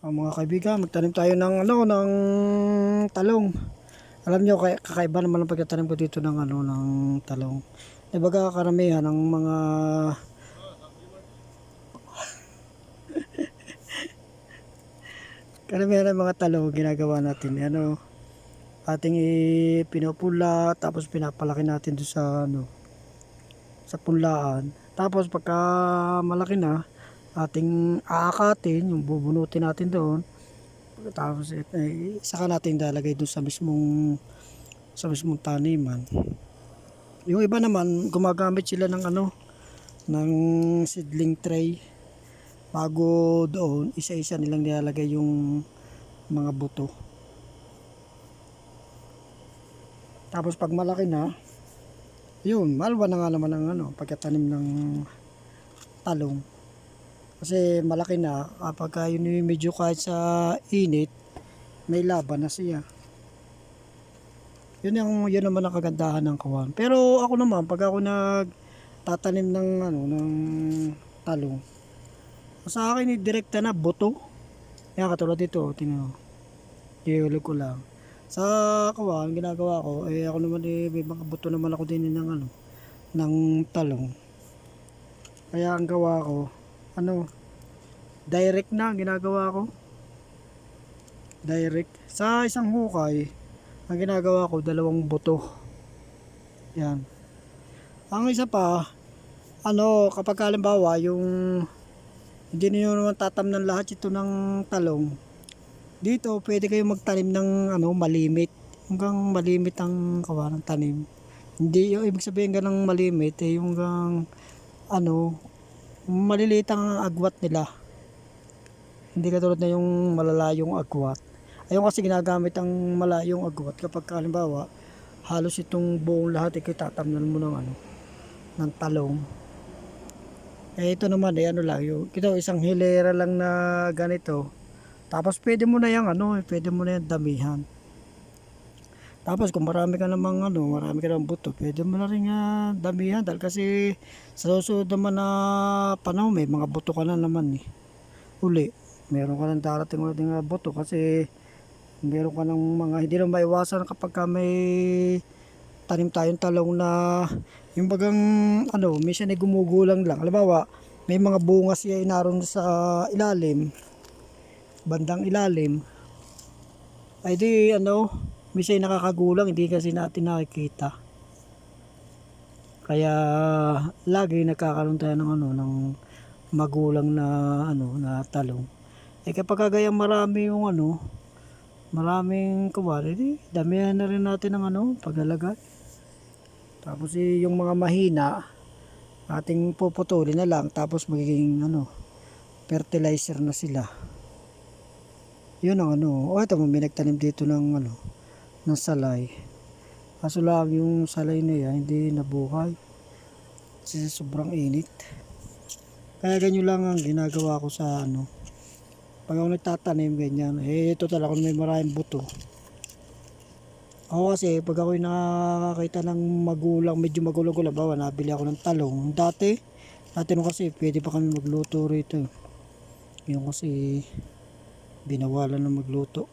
Mga kaibigan, magtanim tayo ng ng talong. Alam niyo kakaiba naman ang pagtatanim ko dito ng ng talong. 'Di ba karamihan ng mga talong ginagawa natin ating pinupula tapos pinapalaki natin doon sa sa punlaan. Tapos pagka malaki na, ating aakatin, yung bubunutin natin doon. Tapos saka natin ilalagay doon sa mismong taniman. Yung iba naman gumagamit sila ng ng seedling tray. Bago doon, isa-isa nilang nilalagay yung mga buto. Tapos pag malaki na, yun, malwa na nga naman ang pagkatanim ng talong. Kasi malaki na, kapag yun medyo kahit sa init, may laban na siya. Yun naman ang kagandahan ng kawan. Pero ako naman, pag ako nagtatanim ng ng talong, sa akin direkta na buto. Yan katulad dito, tingnan mo. Ihulog ko lang. Sa kawan, ginagawa ko, ako naman may mga buto naman ako din ng talong. Kaya ang gawa ko, direct na ginagawa ko. Direct. Sa isang hukay, ang ginagawa ko, 2 buto. Yan. Ang isa pa, kapag halimbawa, yung hindi niyo naman tatamnan lahat ito ng talong. Dito, pwede kayo magtanim ng malimit. Hanggang malimit ang kawan ng tanim. Hindi yung ibig sabihin ganang malimit, yung hanggang maliliit ang agwat nila. Hindi katulad na yung malalayong agwat. Ayun kasi ginagamit ang malayong agwat kapag halimbawa halos itong buong lahat tatamnan mo ng talong. Ito naman lang yung isang hilera lang na ganito. Tapos pwede mo na pwede mo na yung damihan. Tapos kung marami ka namang buto, pwede mo na rin damihan dahil kasi sa susunod naman na panahon may mga buto ka na naman uli. Meron ka ng darating ulit ng buto kasi meron ka ng mga hindi na maiwasan kapag may tanim tayong talong na yung bagang minsan ay gumugulang lang. Halimbawa, may mga bunga siya naroon sa ilalim, bandang ilalim. Ay di minsan nakakagulang, hindi kasi natin nakikita. Kaya lagi nagkakaroon tayo ng magulang na na talong. Kapag kagaya marami yung maraming kuwari, damihan na rin natin ng paglalagay. Tapos yung mga mahina, ating puputulin na lang tapos magiging fertilizer na sila. Yun ang ito may nagtanim dito ng ng salay. Kaso lang yung salay na yan hindi nabuhay kasi sobrang init. Kaya ganyan lang ang ginagawa ko sa pag ako nagtatanim ganyan. Ito talaga may maraming buto. Ako kasi pag ako nakakita ng medyo magulang, bawa nabili ako ng talong. Dati nung kasi pwede pa kami magluto rito. Yung kasi binawalan na magluto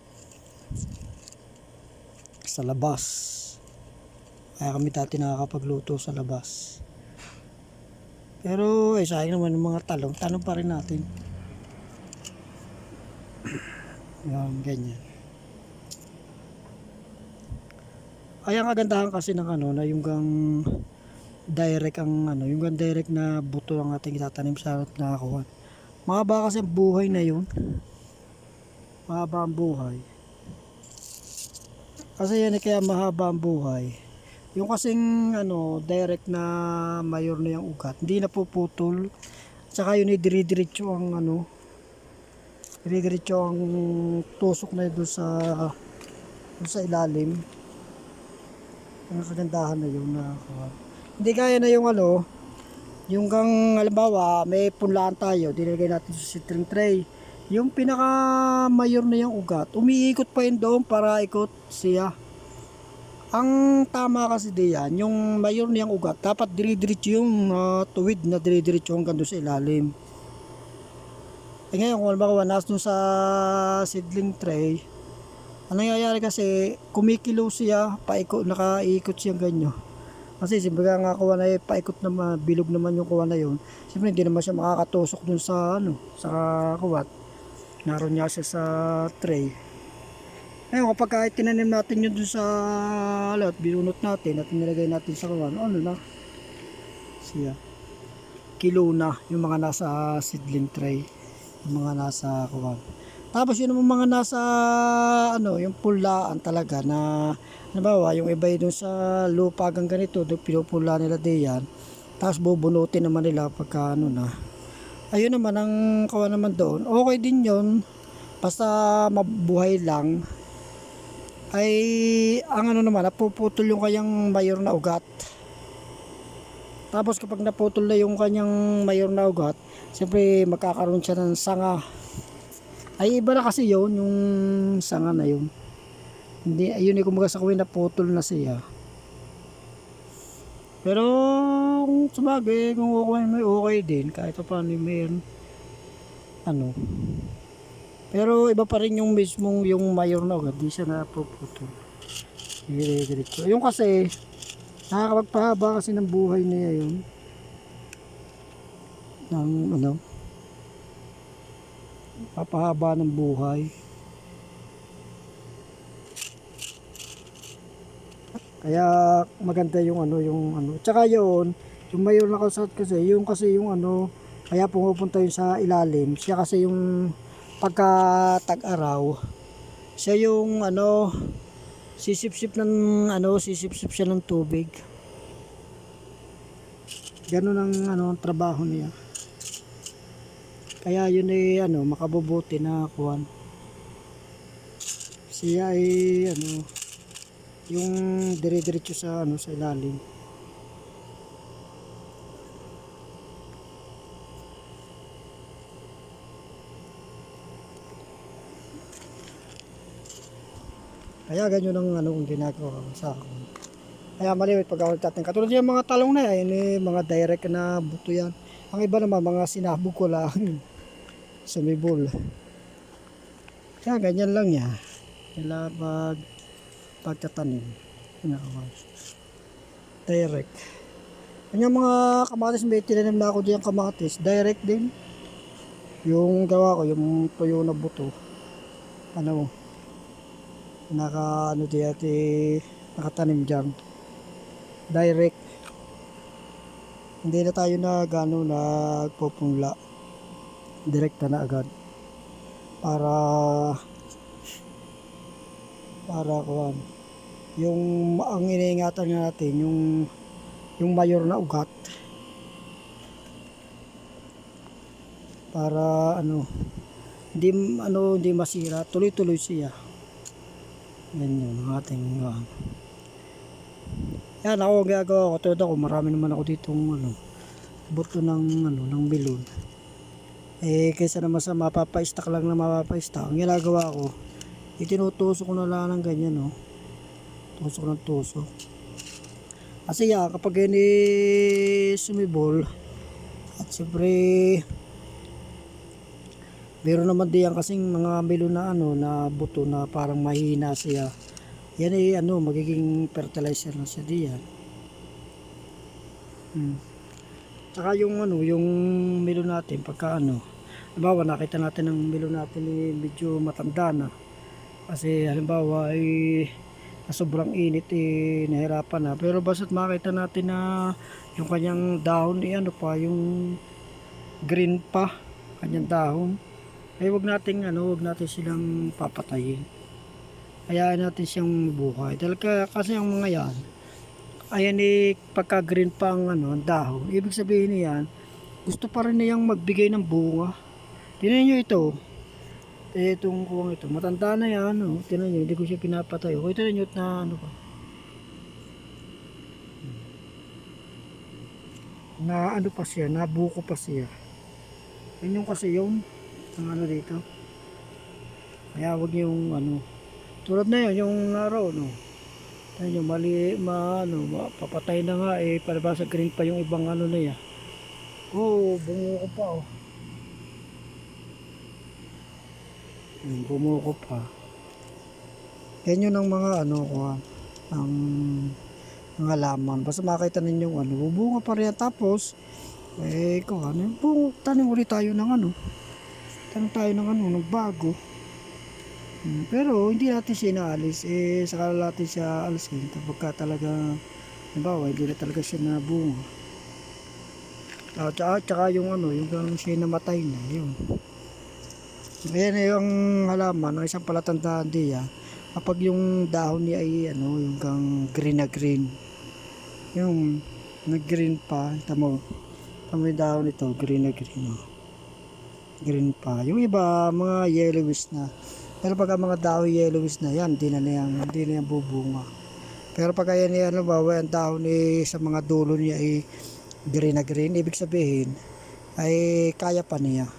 sa labas. Kaya kami dati nakakapagluto sa labas. Pero sayang naman ng mga talong pa rin natin. Yan, ganyan. Ay ang kagandahan kasi ng na yung direct yung direct na buto ang ating itatanim sa harap na kawan. Mahaba kasi ang buhay na yun. Mahaba ang buhay. Kasi yan kaya mahaba ang buhay. Yung kasing direct na mayor na yung ugat, hindi napuputol. Tsaka yun dire-diretso ang dire-diretso ang tusok na doon sa ilalim. Ang kagandahan na yun na hindi kaya na yung yung halimbawa may punlaan tayo, dinilagay natin sa sitring tray. Yung pinaka mayor na yung ugat, umiikot pa yun doon para ikot siya. Ang tama kasi diyan, yung mayor na yung ugat, dapat dire-diretso yung tuwid na dire-diretso hanggang doon sa ilalim. Eh ngayon kung halimbawa nasa dun sa seedling tray, ang nangyayari kasi kumikilo siya, nakaiikot siya ganyan. Kasi siyempre nga kuha na paikot naman, bilog naman yung kuha na yun. Siyempre hindi naman siya makakatusok dun sa sa kuwat. Naroon niya siya sa tray. Ngayon kapag tinanim natin yun dun sa lot, binunot natin at nilagay natin sa kuwan, ano na siya. Kilo na yung mga nasa seedling tray, yung mga nasa kuwan. Tapos yun yung mga nasa yung pulaan talaga na halimbawa yung iba dun sa lupa hanggang ganito, pinupula nila diyan. Tapos bubunutin naman nila pagka na. Ayun naman ang kawan naman doon. Okay din yun. Basta mabuhay lang. Ay ang naman, napuputol yung kanyang mayor na ugat. Tapos kapag naputol na yung kanyang mayor na ugat, siyempre magkakaroon siya ng sanga. Ay iba na kasi yun, yung sanga na yun. Hindi, ayun yung kumbaga sa kawin naputol na siya. Pero kung sabagay, kung okay, may okay din kahit pa paano mayroon pero iba pa rin yung mismong yung mayor na ugat, di siya napuputol. Diretso. Yung kasi nakakapagpahaba kasi ng buhay niya yun. Ng papahaba ng buhay. Kaya maganda yung Tsaka yung mayor na kalsat kasi, yung kaya pumupunta yun sa ilalim. Siya kasi yung pagka tag-araw, siya yung sisip-sip siya ng tubig. Ganun ang trabaho niya. Kaya yun ay makabubuti na kuwan. Siya ay yung dire-diretso sa sa ilalim. Kaya ganyan ang ginagawa sa akin. Kaya maliwit pag ako nagtating. Katulad yung mga talong na yan, mga direct na buto yan. Ang iba naman mga sinabog ko lang. Sumibol. Kaya ganyan lang yan. Kaya pagtatanim. Direct. Yung mga kamatis, may tinanim na ako diyan kamatis. Direct din. Yung gawa ko, yung tuyo na buto. Nakatanim dyan. Direct. Hindi na tayo nagpupunla. Direkta na agad. Para kuwan. Yung ang iniingatan natin yung mayor na ugat. Para hindi masira, tuloy-tuloy siya. Yan yung ating yan ako gagawa ko. Tulad ako, marami naman ako ditong buto ng bilon. Kaysa naman sa mapapaistak lang na mapapaistak, ang ginagawa ko, itinutusok ko na lang ng ganyan, tusok ng tusok. Kasi kapag yun sumibol, at siyempre meron naman diyan kasing mga bilon na na buto na parang mahina siya. Yan ay magiging fertilizer na siya diyan. Saka yung melon natin pagka halimbawa nakita natin ang melon natin medyo matanda na. Kasi halimbawa ay sobrang init nahirapan na. Pero basta't makita natin na yung kanyang dahon yung green pa kanyang dahon. Ay wag natin silang papatayin. Hayaan natin siyang buhay. Dahil kasi ang mga yan, ayan pagka green pa ang dahon, ibig sabihin niyan, gusto pa rin niyang magbigay ng bunga. Tingnan nyo ito. Itong kuwang ito, matanda na yan. Tingnan nyo, hindi ko siya pinapatay. Tingnan nyo na pa. Na pa siya, nabuko pa siya. Yan yung kasi yung ang dito. Kaya wag yung tulad na yun, yung araw, Tingnan nyo, papatay na nga palabasa green pa yung ibang na yan. Bumuko pa Bumuko pa. Yan yun ang mga ano ko, ang halaman. Basta makita ninyo bubunga pa rin. Tapos, kung tanim ulit tayo ng tanim tayo ng nagbago. Pero hindi natin siya inaalis. Saka natin siya alisin kapag talaga, halimbawa, hindi na talaga siya nabunga. Tsaka yung yung siya namatay na, yun. Ayan yung halaman, ang isang palatandaan diya. Kapag yung dahon niya ay yung green na green. Yung nag-green pa, tamo yung dahon nito, green na green. Green pa. Yung iba, mga yellowish na. Pero pag ang mga dahon yellowish na yan, hindi na yan bubunga. Pero pag ayan bawa ang dahon sa mga dulo niya ay green na green, ibig sabihin ay kaya pa niya.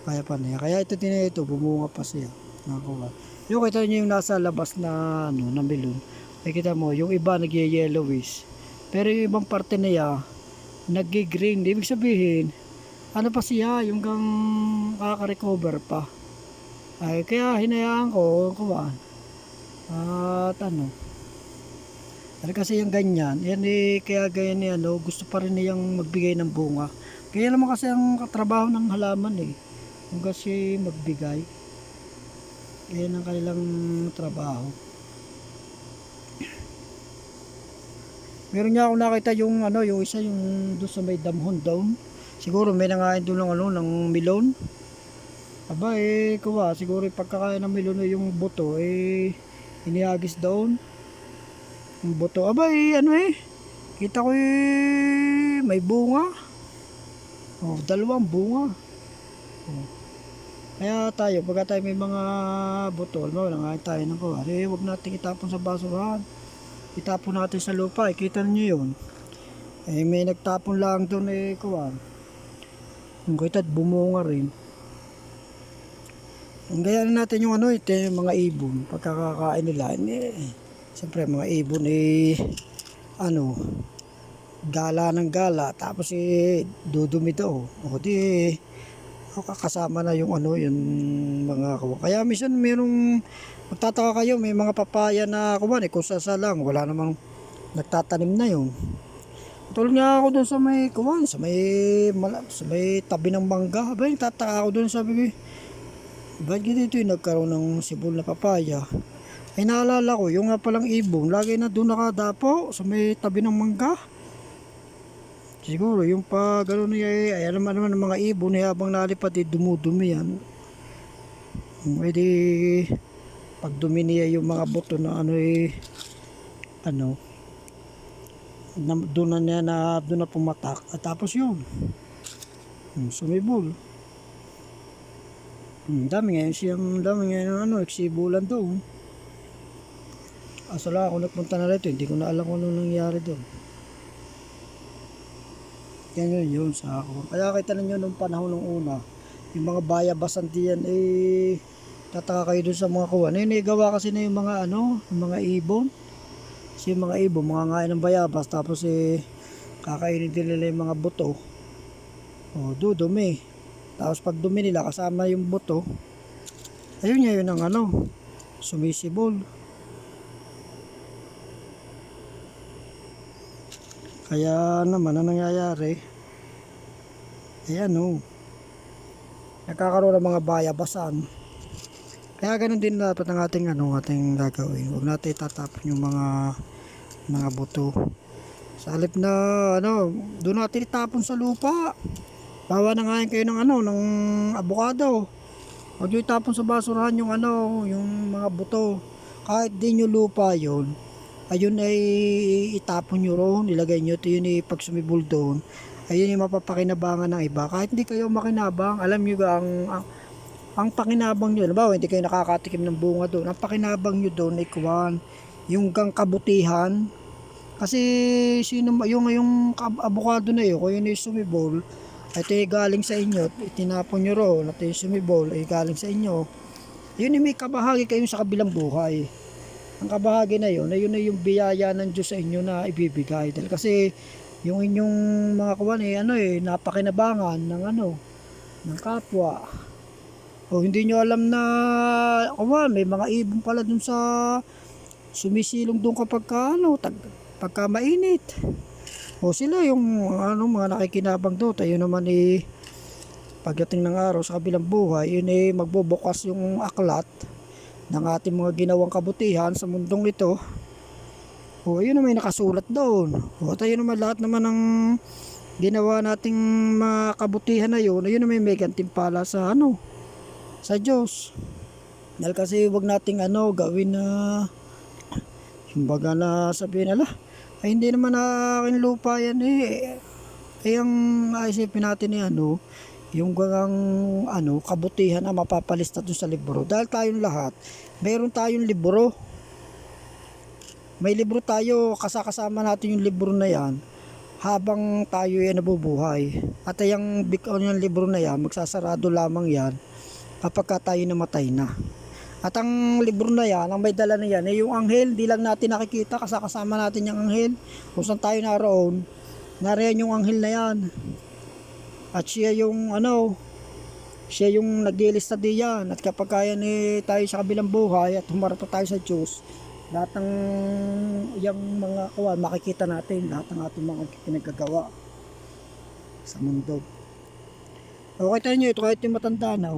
Kaya ito bumunga pa siya. Nakuha. Yung kita niyo yung nasa labas na na melon. Nakita mo, yung iba nag-yellowish. Pero yung ibang parte niya nag-green. Ibig sabihin, pa siya, yung kaka-recover pa. Ay, kaya hinayaan ko, kumaan. At kasi yung ganyan, yan kaya ganyan gusto pa rin niyang magbigay ng bunga. Kaya naman kasi ang trabaho ng halaman yung kasi magbigay. Yan ang kanilang trabaho. Meron niya ako nakita yung yung isa yung doon sa may damhon down. Siguro may nangain doon ng melon. Aba kuha, siguro pagkakain ng melon yung buto inihagis doon. Yung buto, aba kita ko may bunga. Dalawang bunga. Kaya tayo, pagka tayo may mga buto, nangain tayo ng kuha, huwag natin itapon sa basurahan. Itapon natin sa lupa, kita niyo yun. May nagtapon lang doon kuha. Yung kita bumunga rin. Gaya natin yung ito yung mga ibon pagkakakain nila siyempre mga ibon gala ng gala tapos dudumi daw di kasama na yung yung mga kawa. Kaya minsan merong magtataka kayo, may mga papaya na kuwan kung sasa lang wala namang nagtatanim na yun. Tulad nga ako doon sa may kuwan sa may tabi ng mangga. Tataka ako doon, sabi ko ba't ganito nagkaroon ng sibol na papaya? Naalala ko, yung nga palang ibon, lagi na doon nakadapo sa may tabi ng mangga. Siguro, yung pa gano'n niya alam naman ng mga ibon habang nalipad dumudumi yan. Pag dumi niya yung mga buto na doon na pumatak. At tapos yun, sumibol. Dami ngayon nagsibulan doon. Asala ako nagpunta na rito, hindi ko na alam kung ano nangyari doon. Yan yun sa ako. Kaya kita ninyo nung panahon ng una, yung mga bayabasan diyan tataka kayo doon sa mga kuwan. Gawa kasi na yung mga yung mga ibon. Kasi yung mga ibon, mga ngain ng bayabas, tapos kakainin din nila yung mga buto. Dudumi. Tapos pag dumi nila kasama yung buto, ayun yun ang sumisibol. Kaya naman ang nangyayari nagkakaroon ng mga bayabasan. Kaya ganun din dapat ang ating gagawin. Huwag natin itatapon yung mga buto. Sa halip na doon natin itapon sa lupa. Bawa na nga kayo ng abukado. Huwag nyo itapon sa basurahan yung mga buto. Kahit di nyo lupa yun, ayun ay itapon nyo roon, ilagay nyo ito yun pag sumibol doon. Ayun yung mapapakinabangan ng iba. Kahit hindi kayo makinabang, alam nyo ang pakinabang nyo, halimbawa hindi kayo nakakatikim ng bunga doon, ang pakinabang nyo doon ay kuwan, yung kabutihan. Kasi yung abukado na yun, kung yun ay sumibol, ito ay galing sa inyo, itinapon nyo roon, at yung sumibol ay galing sa inyo, yun ay may kabahagi kayo sa kabilang buhay. Ang kabahagi na yun ay yung biyaya ng Diyos sa inyo na ibibigay. Dahil kasi yung inyong mga kuwan napakinabangan ng kapwa. O hindi nyo alam na may mga ibon pala dun sa sumisilong dun kapag pagka mainit. O sila yung mga nakikinabang doon. Tayo naman pagdating ng araw sa kabilang buhay, yun magbubukas yung aklat ng ating mga ginawang kabutihan sa mundong ito. O yun naman nakasulat doon. O tayo naman lahat naman ng ginawa nating mga kabutihan na yun naman may gantimpala sa sa Diyos. Dahil kasi wag nating gawin na kumbaga na sabihin ay hindi naman aking lupa yan ay ang isipin natin yung kabutihan na mapapalista doon sa libro. Dahil tayong lahat meron tayong libro, may libro tayo, kasama natin yung libro na yan habang tayo ay nabubuhay. At yung libro na yan magsasarado lamang yan kapag tayo namatay na. At ang libro na yan, ang may dala na yan, yung anghel, di lang natin nakikita, kasama natin yung anghel. Kung saan tayo naroon, nariyan yung anghel na yan. At siya yung nag-iilista diyan. At kapag kaya tayo sa kabilang buhay at humarap tayo sa Diyos, lahat ng yung mga makikita natin, lahat ng ating mga pinagagawa sa mundo. Okay tayo nyo, ito kahit yung matanda na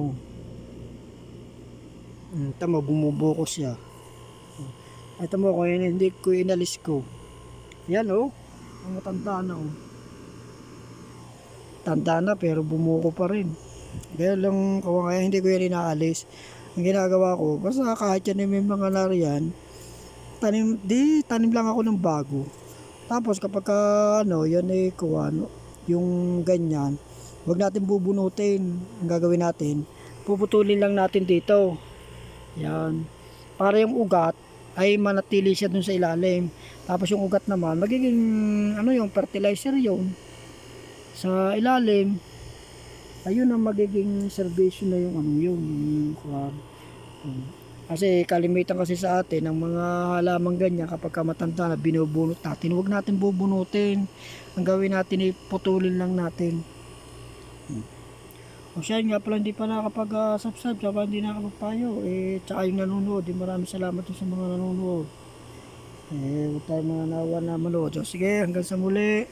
tama, bumubukos siya. Ito mo, kung hindi ko inalis ko. Yan ang matanda na tanda na pero bumuko pa rin. Kaya lang kaya hindi ko yan inaalis. Ang ginagawa ko, basta kahit yan may mga nariyan, tanim lang ako ng bago. Tapos kapag yan yung ganyan, wag natin bubunutin. Ang gagawin natin, puputulin lang natin dito. Yan. Para yung ugat ay manatili siya dun sa ilalim. Tapos yung ugat naman magiging yung fertilizer yun sa ilalim. Ayun ang magiging servisyo na yung kasi kalimitan kasi sa atin ng mga halamang ganyan kapag matanda na binubunot natin. Huwag natin bubunutin. Ang gawin natin ay putulin lang natin. O siya nga pala hindi pa nakakapag-subscribe, tsaka hindi nakakapagpayo. Tsaka yung nanonood, maraming salamat sa mga nanonood. Huwag tayo mga nawa na manood. So, sige, hanggang sa muli.